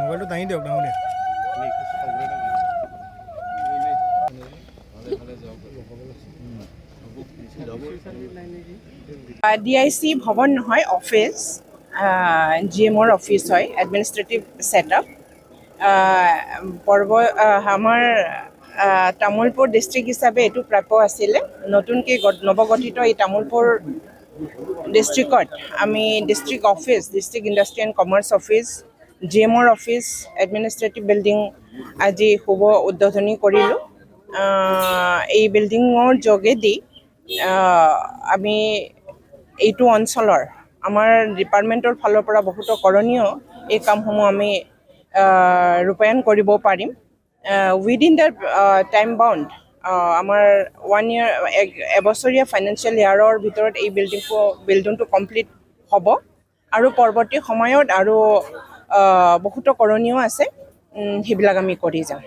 মোবাইলটো দাঙি দিয়ক ডাঙৰীয়া। DIC ভৱন নহয়, অফিচ, GMৰ অফিচ হয়, এডমিনিষ্ট্ৰেটিভ ছেটআপ। আমাৰ তামোলপুৰ ডিষ্ট্ৰিক্ট হিচাপে এইটো প্ৰাপ্য আছিলে। নতুনকৈ নৱগঠিত এই তামোলপুৰ ডিষ্ট্ৰিক্টত আমি district office, district industry and commerce office, GMৰ অফিচ, এডমিনিষ্ট্ৰেটিভ বিল্ডিং আজি শুভ উদ্বোধনী কৰিলোঁ। এই বিল্ডিঙৰ যোগেদি আমি এইটো অঞ্চলৰ আমাৰ ডিপাৰ্টমেণ্টৰ ফালৰ পৰা বহুতো কৰণীয় এই কামসমূহ আমি ৰূপায়ণ কৰিব পাৰিম। উইদিন দ্য টাইম বাউণ্ড আমাৰ 1 year এবছৰীয়া ফাইনেন্সিয়েল ইয়াৰৰ ভিতৰত এই বিল্ডিংটো কমপ্লিট হ'ব আৰু পৰৱৰ্তী সময়ত আৰু বহুতো কৰণীয় আছে, সেইবিলাক আমি কৰি যাম।